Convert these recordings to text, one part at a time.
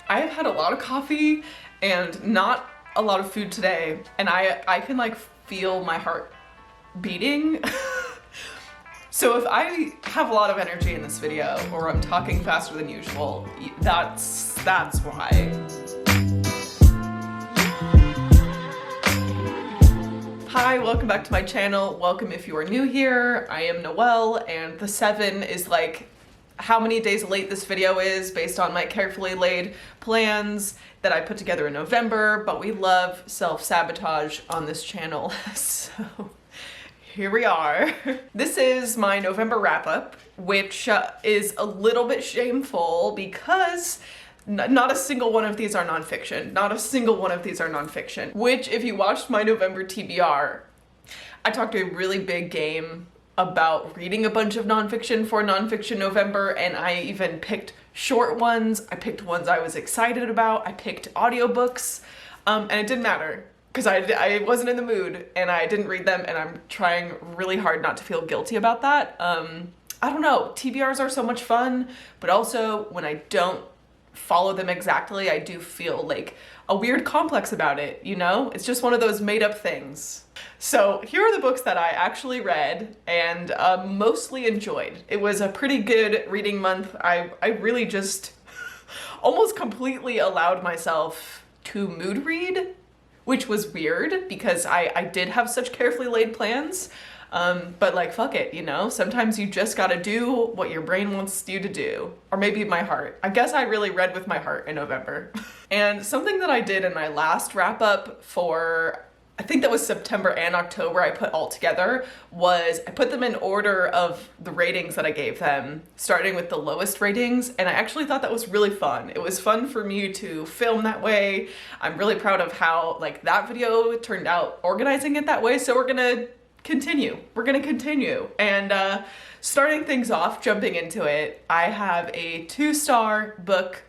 I have had a lot of coffee and not a lot of food today, and I can like feel my heart beating. So if I have a lot of energy in this video, or I'm talking faster than usual, that's why. Hi, welcome back to my channel. Welcome if you are new here. I am Noelle, and the 7 is like how many days late this video is based on my carefully laid plans that I put together in November, but we love self-sabotage on this channel, so here we are. This is my November wrap-up, which is a little bit shameful because not a single one of these are nonfiction. Not a single one of these are nonfiction, which if you watched my November TBR, I talked a really big game about reading a bunch of nonfiction for Nonfiction November, and I even picked short ones. I picked ones I was excited about. I picked audiobooks, and it didn't matter because I wasn't in the mood and I didn't read them, and I'm trying really hard not to feel guilty about that. I don't know, TBRs are so much fun, but also when I don't follow them exactly, I do feel like a weird complex about it, you know? It's just one of those made up things. So here are the books that I actually read and mostly enjoyed. It was a pretty good reading month. I really just almost completely allowed myself to mood read, which was weird because I did have such carefully laid plans. But like, fuck it, you know? Sometimes you just gotta do what your brain wants you to do. Or maybe my heart. I guess I really read with my heart in November. And something that I did in my last wrap up for, I think that was September and October, I put all together, was I put them in order of the ratings that I gave them, starting with the lowest ratings, and I actually thought that was really fun. It was fun for me to film that way. I'm really proud of how like that video turned out organizing it that way, so we're gonna continue. And starting things off, jumping into it, I have a 2-star book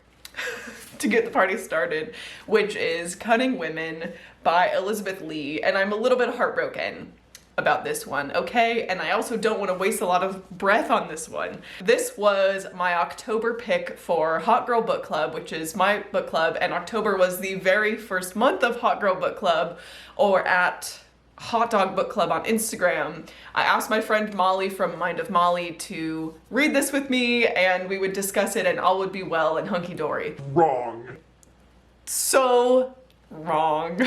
to get the party started, which is Cunning Women by Elizabeth Lee, and I'm a little bit heartbroken about this one, okay? And I also don't want to waste a lot of breath on this one. This was my October pick for Hot Girl Book Club, which is my book club, and October was the very first month of Hot Girl Book Club, or at Hot Dog Book Club on Instagram. I asked my friend Mollie from Mind of Mollie to read this with me, and we would discuss it and all would be well and hunky-dory. Wrong. So wrong.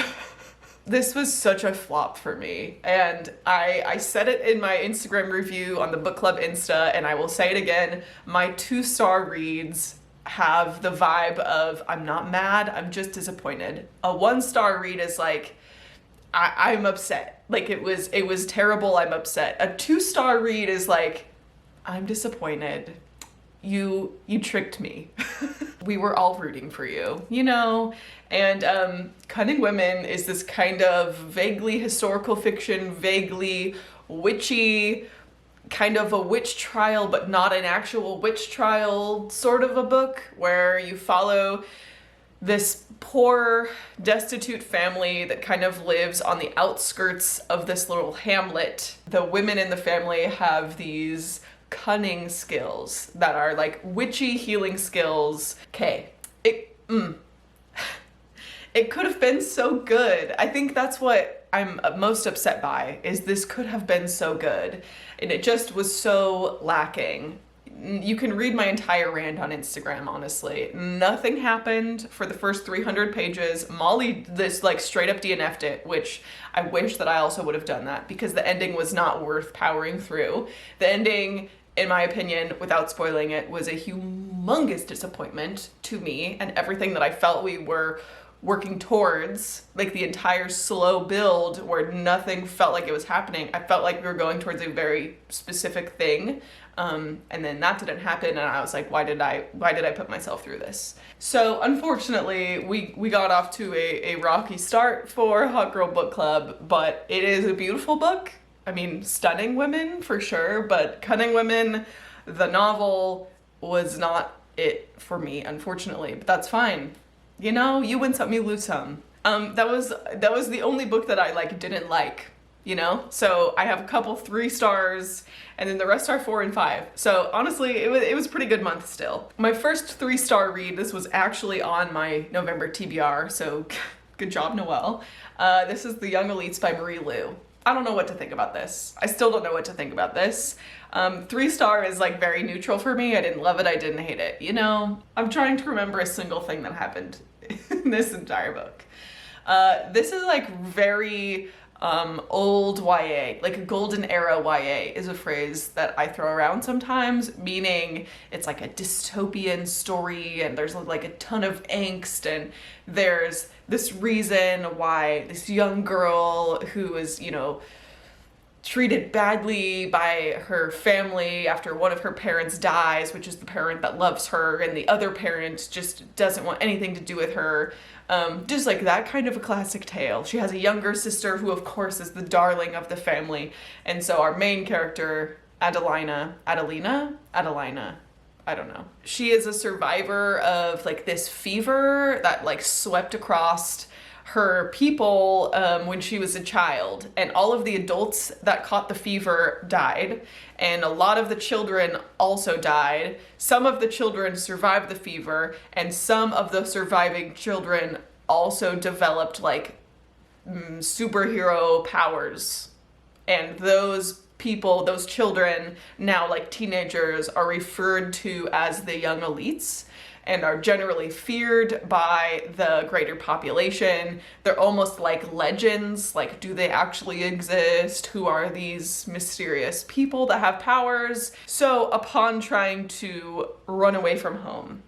This was such a flop for me, and I said it in my Instagram review on the book club Insta, and I will say it again, my 2-star reads have the vibe of I'm not mad, I'm just disappointed. A 1-star read is like, I'm upset. Like it was terrible, I'm upset. A 2-star read is like, I'm disappointed. You tricked me. We were all rooting for you, you know? And Cunning Women is this kind of vaguely historical fiction, vaguely witchy, kind of a witch trial, but not an actual witch trial sort of a book where you follow this poor, destitute family that kind of lives on the outskirts of this little hamlet. The women in the family have these cunning skills that are like witchy healing skills. Okay, it could have been so good. I think that's what I'm most upset by, is this could have been so good, and it just was so lacking. You can read my entire rant on Instagram, honestly. Nothing happened for the first 300 pages. Mollie this like straight up DNF'd it, which I wish that I also would have done that because the ending was not worth powering through. The ending, in my opinion, without spoiling it, was a humongous disappointment to me, and everything that I felt we were working towards, like the entire slow build where nothing felt like it was happening. I felt like we were going towards a very specific thing. And then that didn't happen, and I was like, why did I put myself through this? So unfortunately, we got off to a rocky start for Hot Girl Book Club, but it is a beautiful book. I mean, stunning women for sure, but Cunning Women, the novel, was not it for me, unfortunately, but that's fine. You know, you win some, you lose some. That was the only book that I didn't like you know? So I have a couple 3 stars, and then the rest are 4 and 5. So honestly, it was a pretty good month still. My first 3-star read, this was actually on my November TBR, so good job, Noelle. This is The Young Elites by Marie Lu. I don't know what to think about this. I still don't know what to think about this. 3-star is like very neutral for me. I didn't love it, I didn't hate it. You know, I'm trying to remember a single thing that happened in this entire book. This is like very old YA, like a golden era YA is a phrase that I throw around sometimes, meaning it's like a dystopian story and there's like a ton of angst, and there's this reason why this young girl who is, you know, treated badly by her family after one of her parents dies, which is the parent that loves her, and the other parent just doesn't want anything to do with her. Just like that kind of a classic tale. She has a younger sister who of course is the darling of the family. And so our main character, Adelina, I don't know. She is a survivor of like this fever that like swept across her people when she was a child, and all of the adults that caught the fever died, and a lot of the children also died. Some of the children survived the fever, and some of the surviving children also developed like superhero powers, and those people, those children, now like teenagers, are referred to as the young elites and are generally feared by the greater population. They're almost like legends, like do they actually exist? Who are these mysterious people that have powers? So upon trying to run away from home,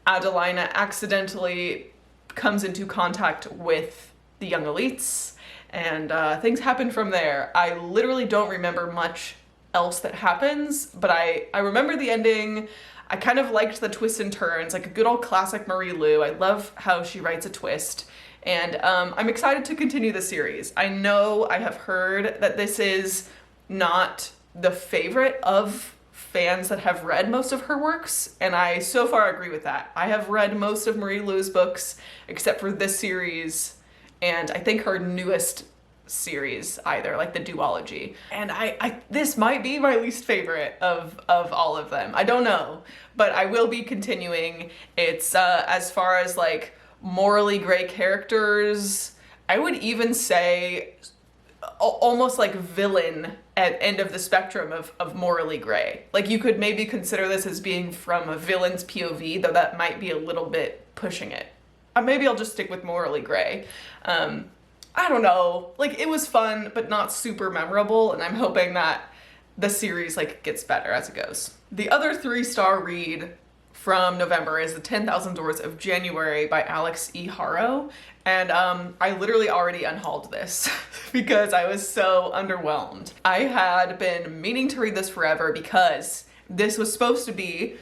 Adelina accidentally comes into contact with the young elites, and things happen from there. I literally don't remember much else that happens, but I remember the ending. I kind of liked the twists and turns, like a good old classic Marie Lu. I love how she writes a twist, and I'm excited to continue the series. I know I have heard that this is not the favorite of fans that have read most of her works, and I so far agree with that. I have read most of Marie Lu's books except for this series, and I think her newest series either, like the duology. And I this might be my least favorite of all of them. I don't know, but I will be continuing. It's as far as like morally gray characters, I would even say almost like villain at end of the spectrum of morally gray. Like you could maybe consider this as being from a villain's POV, though that might be a little bit pushing it. Maybe I'll just stick with morally gray. I don't know, like it was fun, but not super memorable, and I'm hoping that the series like gets better as it goes. The other 3-star read from November is The 10,000 Doors of January by Alex E. Haro, and I literally already unhauled this because I was so underwhelmed. I had been meaning to read this forever because this was supposed to be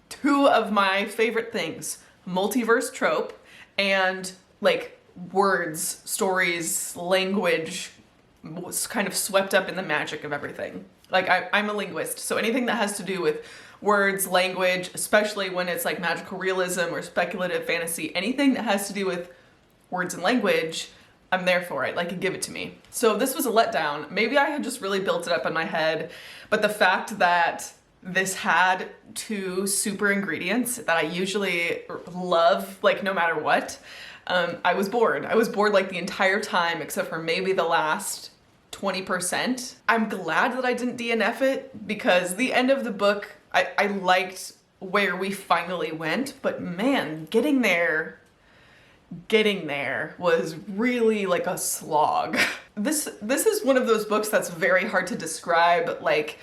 2 of my favorite things, multiverse trope and like words, stories, language was kind of swept up in the magic of everything. Like I'm a linguist, so anything that has to do with words, language, especially when it's like magical realism or speculative fantasy, anything that has to do with words and language, I'm there for it. Like give it to me. So this was a letdown. Maybe I had just really built it up in my head, but the fact that this had 2 super ingredients that I usually love, like no matter what, I was bored. I was bored like the entire time except for maybe the last 20%. I'm glad that I didn't DNF it because the end of the book, I liked where we finally went, but man, getting there was really like a slog. This is one of those books that's very hard to describe. Like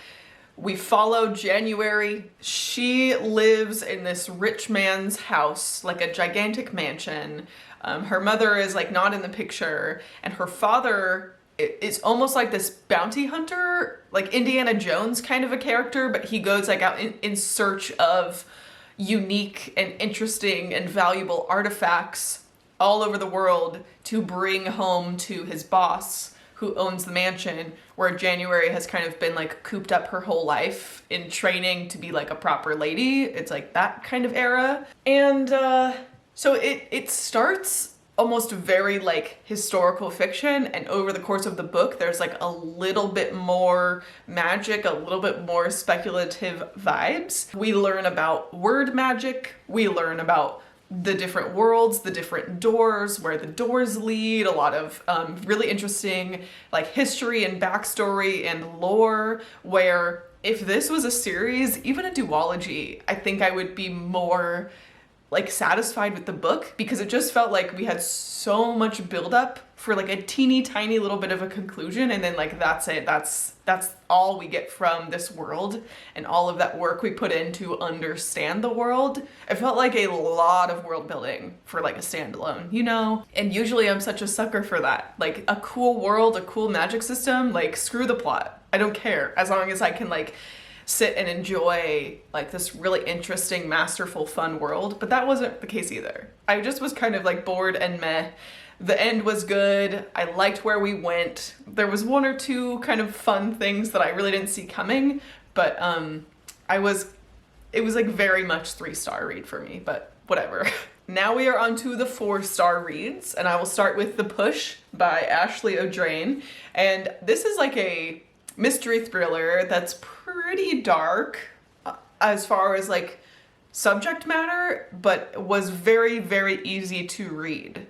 we follow January. She lives in this rich man's house, like a gigantic mansion. Her mother is like not in the picture, and her father is almost like this bounty hunter, like Indiana Jones kind of a character, but he goes like out in search of unique and interesting and valuable artifacts all over the world to bring home to his boss, who owns the mansion, where January has kind of been like cooped up her whole life in training to be like a proper lady. It's like that kind of era. And so it starts almost very like historical fiction, and over the course of the book there's like a little bit more magic, a little bit more speculative vibes. We learn about word magic, we learn about the different worlds, the different doors, where the doors lead, a lot of really interesting like history and backstory and lore, where if this was a series, even a duology, I think I would be more like satisfied with the book, because it just felt like we had so much buildup for like a teeny tiny little bit of a conclusion, and then like that's it. That's all we get from this world, and all of that work we put in to understand the world. It felt like a lot of world building for like a standalone, you know? And usually I'm such a sucker for that. Like a cool world, a cool magic system, like screw the plot. I don't care, as long as I can like sit and enjoy like this really interesting, masterful, fun world. But that wasn't the case either. I just was kind of like bored and meh. The end was good. I liked where we went. There was one or two kind of fun things that I really didn't see coming, but it was like very much 3-star read for me, but whatever. Now we are on to the 4-star reads, and I will start with The Push by Ashley O'Drain. And this is like a mystery thriller that's pretty dark as far as like subject matter, but was very, very easy to read.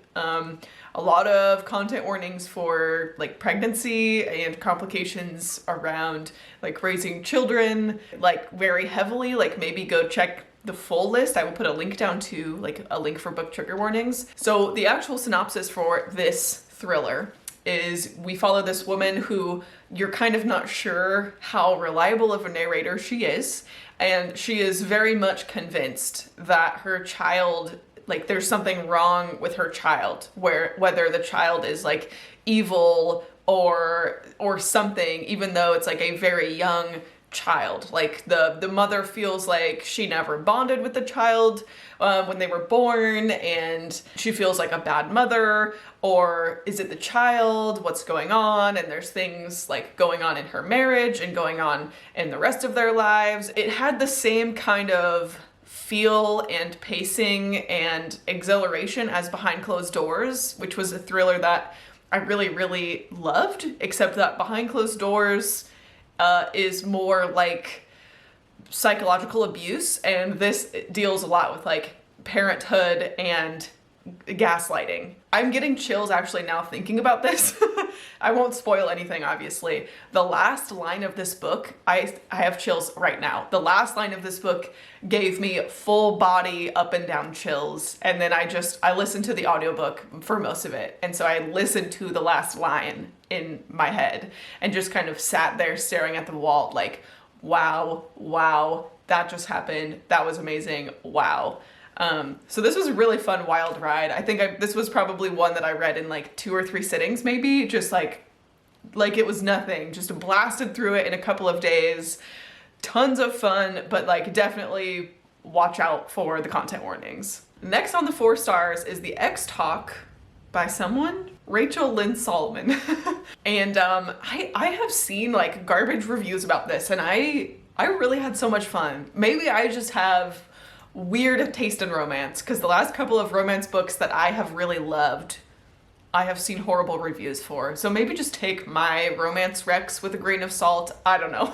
A lot of content warnings for like pregnancy and complications around like raising children, like very heavily, like maybe go check the full list. I will put a link down to like a link for book trigger warnings. So the actual synopsis for this thriller is we follow this woman who you're kind of not sure how reliable of a narrator she is, and she is very much convinced that her child, like there's something wrong with her child, whether the child is like evil or something, even though it's like a very young child. Like the mother feels like she never bonded with the child when they were born, and she feels like a bad mother. Or is it the child? What's going on? And there's things like going on in her marriage and going on in the rest of their lives. It had the same kind of feel and pacing and exhilaration as Behind Closed Doors, which was a thriller that I really, really loved, except that Behind Closed Doors is more like psychological abuse, and this deals a lot with like parenthood and gaslighting. I'm getting chills actually now thinking about this. I won't spoil anything, obviously. The last line of this book, I have chills right now. The last line of this book gave me full body up and down chills, and then I listened to the audiobook for most of it, and so I listened to the last line in my head and just kind of sat there staring at the wall like, wow, that just happened. That was amazing. Wow. So this was a really fun, wild ride. I think this was probably one that I read in like 2 or 3 sittings, maybe, just like it was nothing, just blasted through it in a couple of days. Tons of fun, but like definitely watch out for the content warnings. Next on the 4 stars is The X Talk by someone, Rachel Lynn Solomon. And I have seen like garbage reviews about this, and I really had so much fun. Maybe I just have weird taste in romance, because the last couple of romance books that I have really loved, I have seen horrible reviews for. So maybe just take my romance recs with a grain of salt. I don't know.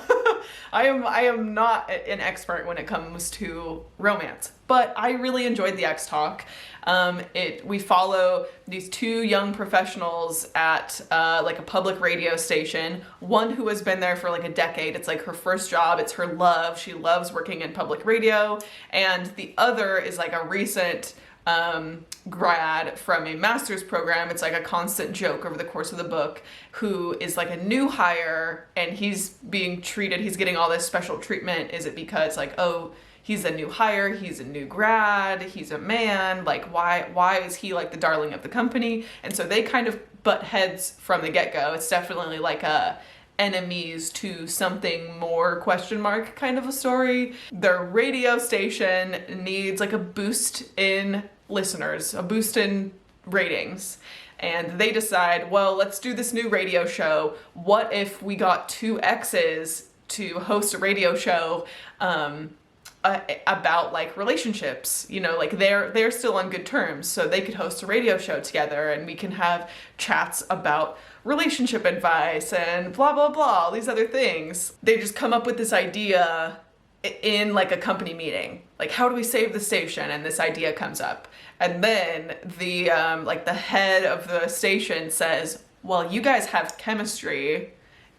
I am not an expert when it comes to romance, but I really enjoyed The X Talk. We follow these 2 young professionals at like a public radio station. One who has been there for like a decade. It's like her first job. It's her love. She loves working in public radio. And the other is like a recent grad from a master's program. It's like a constant joke over the course of the book, who is like a new hire, and he's getting all this special treatment. Is it because like, oh, he's a new hire, he's a new grad, he's a man, like why is he like the darling of the company? And so they kind of butt heads from the get-go. It's definitely like a enemies to something more question mark kind of a story. Their radio station needs like a boost in listeners, a boost in ratings. And they decide, well, let's do this new radio show. What if we got 2 exes to host a radio show about like relationships, you know, like they're still on good terms, so they could host a radio show together and we can have chats about relationship advice and blah blah blah, all these other things. They just come up with this idea in like a company meeting, like how do we save the station, and this idea comes up, and then the like the head of the station says, well, you guys have chemistry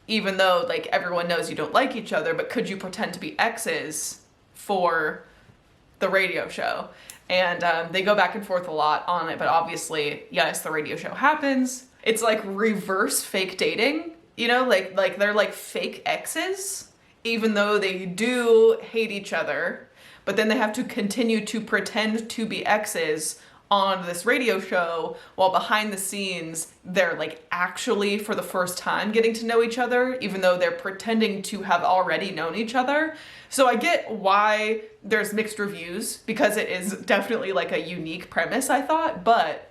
even though like everyone knows you don't like each other, but could you pretend to be exes for the radio show? And they go back and forth a lot on it, but obviously, yes, the radio show happens. It's like reverse fake dating, you know, like they're like fake exes, even though they do hate each other, but then they have to continue to pretend to be exes on this radio show, while behind the scenes, they're like actually for the first time getting to know each other, even though they're pretending to have already known each other. So I get why there's mixed reviews, because it is definitely like a unique premise, I thought, but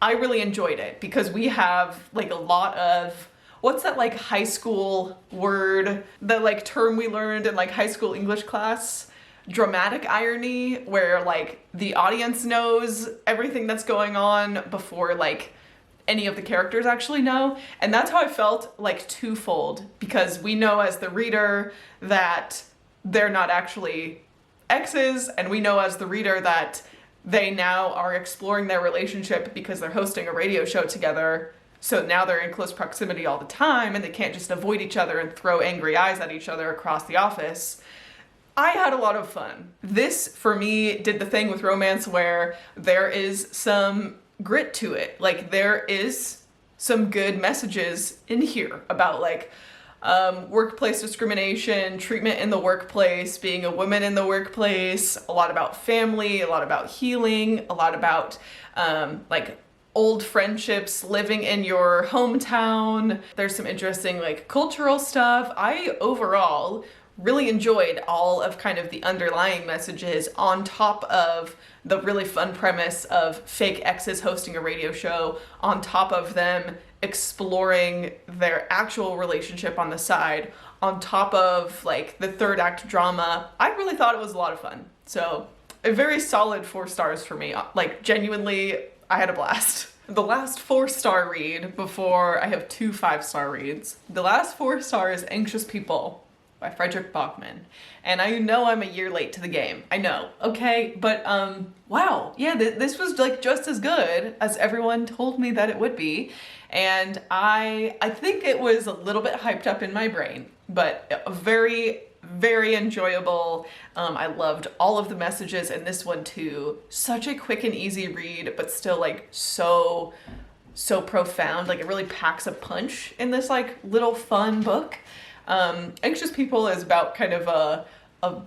I really enjoyed it because we have like a lot of, what's that like high school word, the like term we learned in like high school English class? Dramatic irony, where like the audience knows everything that's going on before like any of the characters actually know. And that's how I felt, like twofold, because we know as the reader that they're not actually exes, and we know as the reader that they now are exploring their relationship because they're hosting a radio show together. So now they're in close proximity all the time and they can't just avoid each other and throw angry eyes at each other across the office. I had a lot of fun. This, for me, did the thing with romance where there is some grit to it. Like, there is some good messages in here about, like, workplace discrimination, treatment in the workplace, being a woman in the workplace, a lot about family, a lot about healing, a lot about, like, old friendships, living in your hometown. There's some interesting, like, cultural stuff. I, overall, really enjoyed all of kind of the underlying messages on top of the really fun premise of fake exes hosting a radio show, on top of them exploring their actual relationship on the side, on top of like the third act drama. I really thought it was a lot of fun. So a very solid 4 stars for me. Like, genuinely, I had a blast. The last 4-star read before I have 2 5-star reads. The last 4 stars, Anxious People by Frederick Bachman. And I know I'm a year late to the game. I know, okay? But, wow. Yeah, this was like just as good as everyone told me that it would be. And I think it was a little bit hyped up in my brain, but very, very enjoyable. I loved all of the messages in this one too. Such a quick and easy read, but still like so profound. Like, it really packs a punch in this like little fun book. Anxious People is about kind of a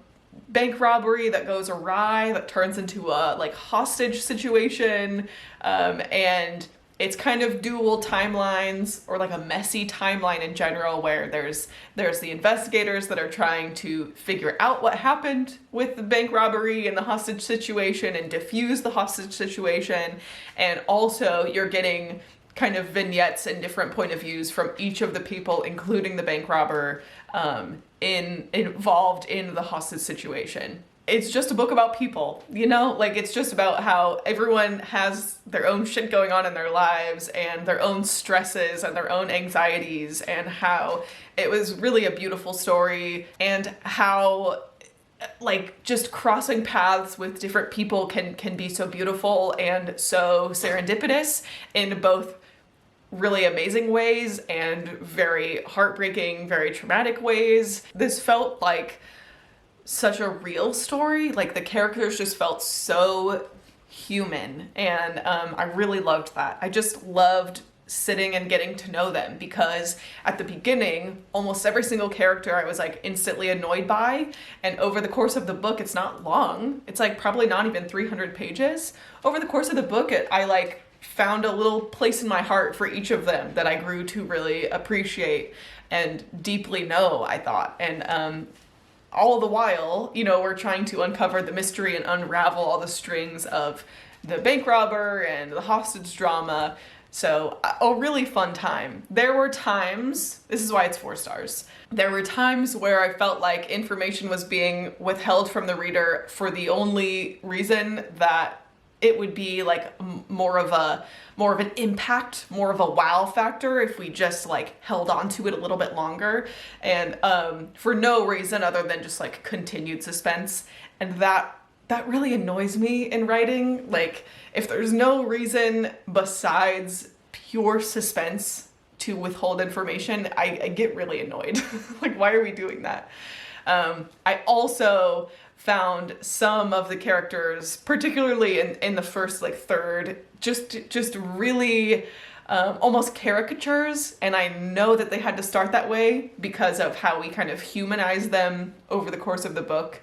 bank robbery that goes awry, that turns into a like hostage situation, and it's kind of dual timelines, or like a messy timeline in general, where there's the investigators that are trying to figure out what happened with the bank robbery and the hostage situation and diffuse the hostage situation, and also you're getting kind of vignettes and different point of views from each of the people, including the bank robber, involved in the hostage situation. It's just a book about people, you know? Like, it's just about how everyone has their own shit going on in their lives and their own stresses and their own anxieties, and how it was really a beautiful story, and how like just crossing paths with different people can be so beautiful and so serendipitous in both really amazing ways and very heartbreaking, very traumatic ways. This felt like such a real story. Like, the characters just felt so human, and I really loved that. I just loved sitting and getting to know them, because at the beginning, almost every single character I was like instantly annoyed by, and over the course of the book, it's not long, it's like probably not even 300 pages. Over the course of the book, I like found a little place in my heart for each of them that I grew to really appreciate and deeply know, I thought. And all the while, you know, we're trying to uncover the mystery and unravel all the strings of the bank robber and the hostage drama. So a really fun time. There were times, this is why it's 4 stars. There were times where I felt like information was being withheld from the reader for the only reason that it would be like more of an impact, more of a wow factor if we just like held on to it a little bit longer, and for no reason other than just like continued suspense. And that really annoys me in writing. Like, if there's no reason besides pure suspense to withhold information, I get really annoyed. Like, why are we doing that? I also found some of the characters, particularly in the first like third, just really almost caricatures, and I know that they had to start that way because of how we kind of humanize them over the course of the book.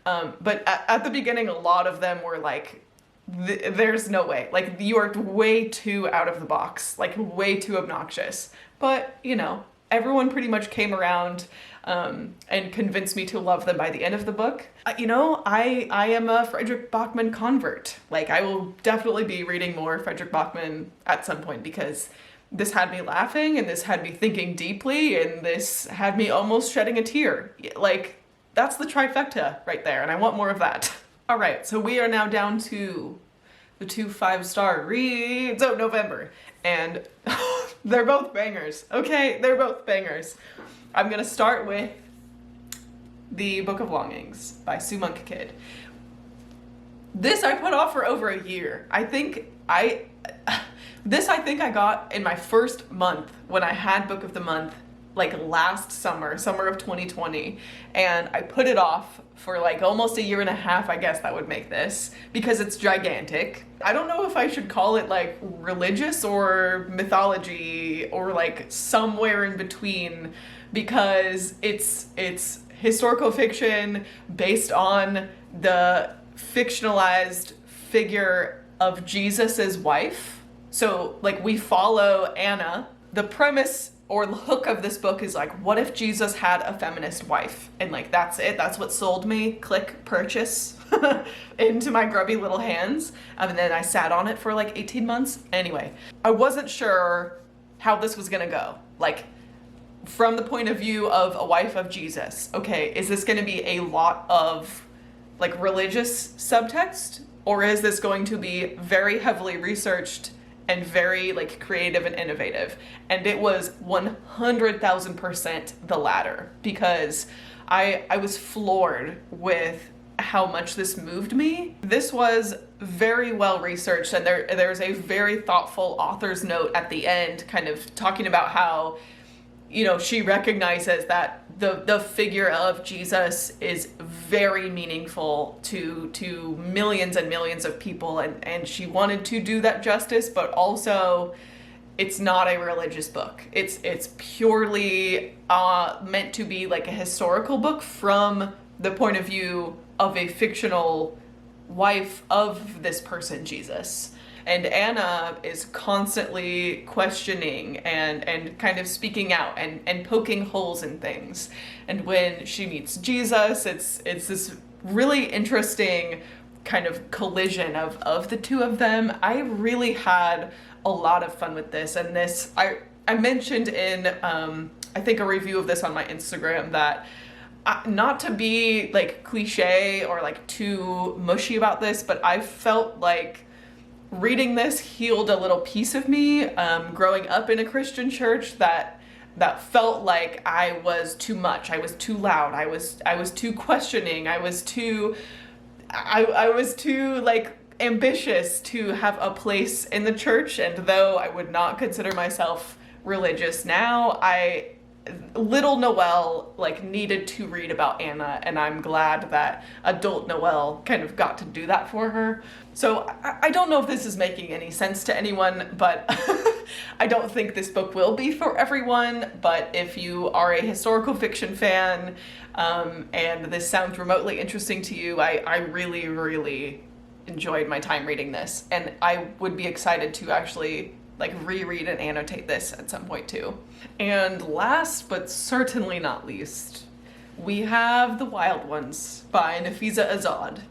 But at the beginning, a lot of them were like, there's no way, like, you are way too out of the box, like way too obnoxious. But, you know, everyone pretty much came around and convinced me to love them by the end of the book. You know, I am a Frederick Bachman convert. Like, I will definitely be reading more Frederick Bachman at some point, because this had me laughing, and this had me thinking deeply, and this had me almost shedding a tear. Like, that's the trifecta right there, and I want more of that. All right, so we are now down to the 2 5-star reads of November, and they're both bangers. Okay, they're both bangers. I'm gonna start with The Book of Longings by Sue Monk Kidd. This I put off for over a year. I think I got in my first month when I had Book of the Month, like last summer of 2020, and I put it off for like almost a year and a half, I guess that would make this, because it's gigantic. I don't know if I should call it like religious or mythology or like somewhere in between, because it's historical fiction based on the fictionalized figure of Jesus's wife. So like, we follow Anna. The premise or the hook of this book is like, what if Jesus had a feminist wife? And like, that's it. That's what sold me. Click purchase into my grubby little hands. And then I sat on it for like 18 months. Anyway, I wasn't sure how this was gonna go. Like, from the point of view of a wife of Jesus, okay, is this gonna be a lot of like religious subtext? Or is this going to be very heavily researched and very like creative and innovative? And it was 100,000% the latter, because I was floored with how much this moved me. This was very well researched, and there's a very thoughtful author's note at the end, kind of talking about how, you know, she recognizes that the figure of Jesus is very meaningful to millions and millions of people, and she wanted to do that justice, but also it's not a religious book. It's purely meant to be like a historical book from the point of view of a fictional wife of this person, Jesus. And Anna is constantly questioning and kind of speaking out and poking holes in things. And when she meets Jesus, it's this really interesting kind of collision of the two of them. I really had a lot of fun with this. And this, I mentioned in, I think, a review of this on my Instagram, that not to be like cliche or like too mushy about this, but I felt like reading this healed a little piece of me, growing up in a Christian church that felt like I was too much. I was too loud. I was too questioning. I was too like ambitious to have a place in the church. And though I would not consider myself religious now, little Noelle like needed to read about Anna, and I'm glad that adult Noelle kind of got to do that for her. So I don't know if this is making any sense to anyone, but I don't think this book will be for everyone. But if you are a historical fiction fan, and this sounds remotely interesting to you, I really, really enjoyed my time reading this, and I would be excited to actually like reread and annotate this at some point too. And last but certainly not least, we have The Wild Ones by Nafisa Azad.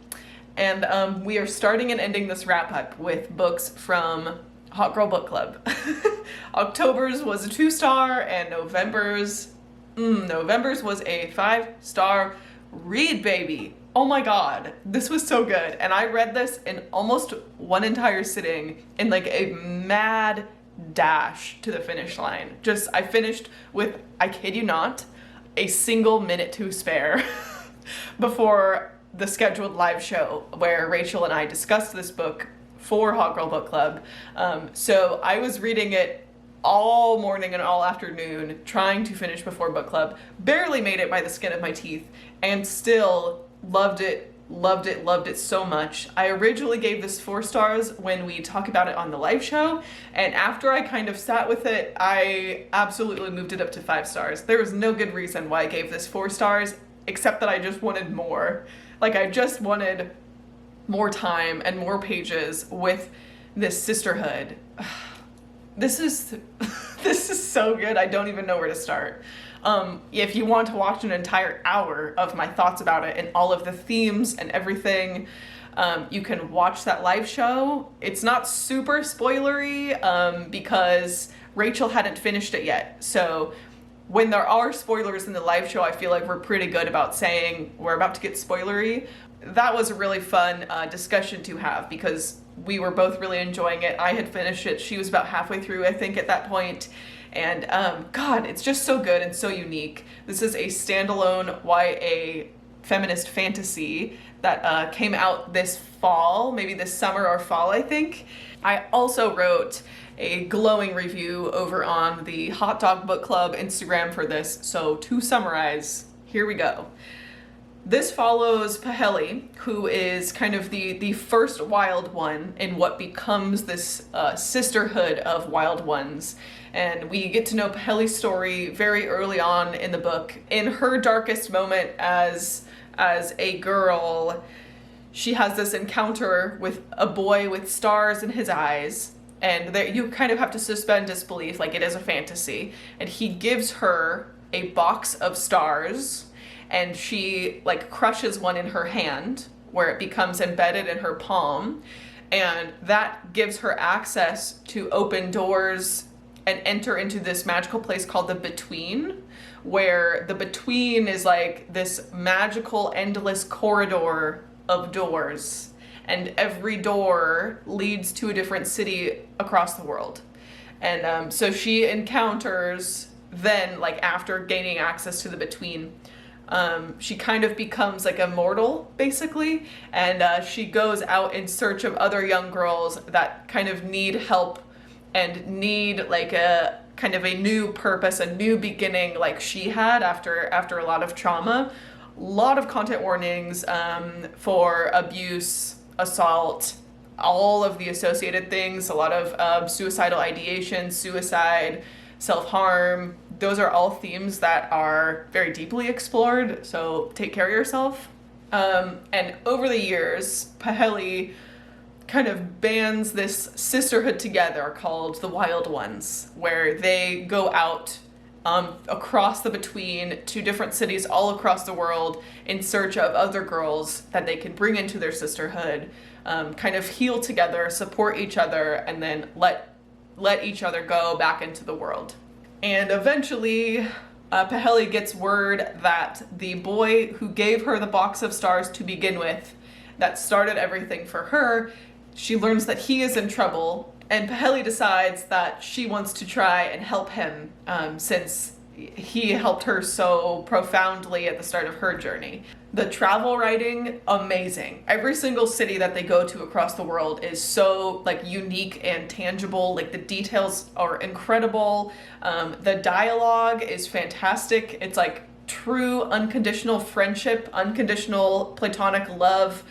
And we are starting and ending this wrap up with books from Hot Girl Book Club. October's was a 2-star and November's was a 5-star read, baby. Oh my god, this was so good. And I read this in almost one entire sitting in like a mad dash to the finish line. I finished with, I kid you not, a single minute to spare before the scheduled live show where Rachel and I discussed this book for Hot Girl Book Club. So I was reading it all morning and all afternoon, trying to finish before book club. Barely made it by the skin of my teeth, and still loved it so much. I originally gave this 4 stars when we talked about it on the live show, and after I kind of sat with it, I absolutely moved it up to 5 stars. There was no good reason why I gave this 4 stars, except that I just wanted more. Like, I just wanted more time and more pages with this sisterhood. This is so good, I don't even know where to start. If you want to watch an entire hour of my thoughts about it and all of the themes and everything, you can watch that live show. It's not super spoilery because Rachel hadn't finished it yet. So when there are spoilers in the live show, I feel like we're pretty good about saying we're about to get spoilery. That was a really fun discussion to have because we were both really enjoying it. I had finished it. She was about halfway through, I think, at that point. And God, it's just so good and so unique. This is a standalone YA feminist fantasy that came out this fall, maybe this summer or fall, I think. I also wrote a glowing review over on the Hot Dog Book Club Instagram for this. So to summarize, here we go. This follows Paheli, who is kind of the first wild one in what becomes this sisterhood of wild ones. And we get to know Paheli's story very early on in the book. In her darkest moment as a girl, she has this encounter with a boy with stars in his eyes. And there, you kind of have to suspend disbelief, like it is a fantasy. And he gives her a box of stars, and she like crushes one in her hand where it becomes embedded in her palm, and that gives her access to open doors and enter into this magical place called the Between, where the Between is like this magical endless corridor of doors, and every door leads to a different city across the world. And so she encounters then, like after gaining access to the Between, she kind of becomes like immortal, basically, and she goes out in search of other young girls that kind of need help and need like a kind of a new purpose, a new beginning like she had after a lot of trauma. A lot of content warnings for abuse, assault, all of the associated things, a lot of suicidal ideation, suicide, self-harm. Those are all themes that are very deeply explored, so take care of yourself. And over the years, Paheli kind of bands this sisterhood together called the Wild Ones, where they go out across the Between to different cities all across the world in search of other girls that they can bring into their sisterhood, kind of heal together, support each other, and then let each other go back into the world. And eventually, Paheli gets word that the boy who gave her the box of stars to begin with, that started everything for her, she learns that he is in trouble, and Paheli decides that she wants to try and help him, since he helped her so profoundly at the start of her journey. The travel writing, amazing. Every single city that they go to across the world is so like unique and tangible. Like the details are incredible. The dialogue is fantastic. It's like true unconditional friendship, unconditional platonic love.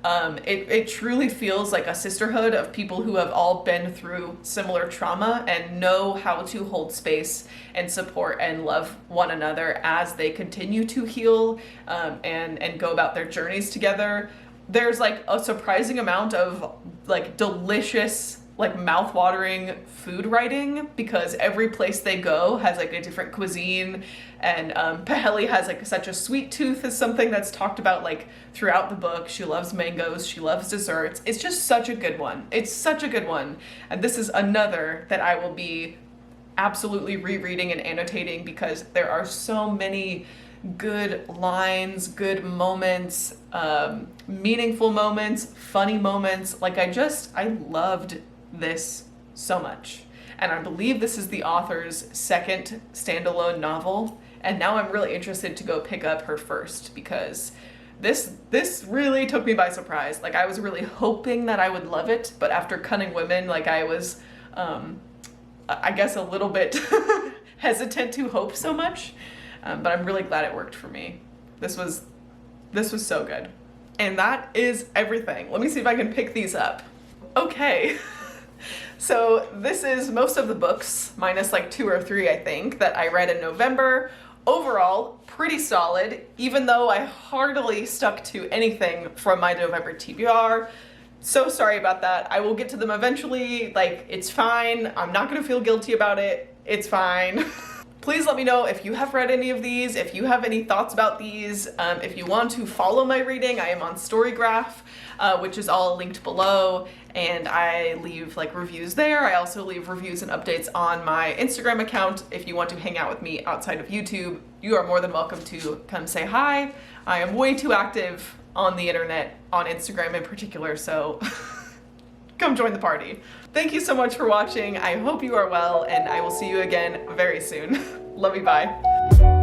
It truly feels like a sisterhood of people who have all been through similar trauma and know how to hold space and support and love one another as they continue to heal, and go about their journeys together. There's like a surprising amount of like delicious like mouth-watering food writing, because every place they go has like a different cuisine, and Paheli has like such a sweet tooth, is something that's talked about like throughout the book. She loves mangoes, she loves desserts. It's just such a good one. It's such a good one. And this is another that I will be absolutely rereading and annotating, because there are so many good lines, good moments, meaningful moments, funny moments. Like I loved this so much. And I believe this is the author's second standalone novel. And now I'm really interested to go pick up her first, because this really took me by surprise. Like I was really hoping that I would love it, but after Cunning Women, like I was, I guess a little bit hesitant to hope so much. But I'm really glad it worked for me. This was so good. And that is everything. Let me see if I can pick these up. Okay. So this is most of the books, minus like 2 or 3, I think, that I read in November. Overall, pretty solid, even though I hardly stuck to anything from my November TBR. So sorry about that. I will get to them eventually. Like, it's fine. I'm not gonna feel guilty about it. It's fine. Please let me know if you have read any of these, if you have any thoughts about these. If you want to follow my reading, I am on Storygraph, which is all linked below, and I leave like reviews there. I also leave reviews and updates on my Instagram account. If you want to hang out with me outside of YouTube, you are more than welcome to come say hi. I am way too active on the internet, on Instagram in particular, so come join the party. Thank you so much for watching. I hope you are well, and I will see you again very soon. Love you, bye.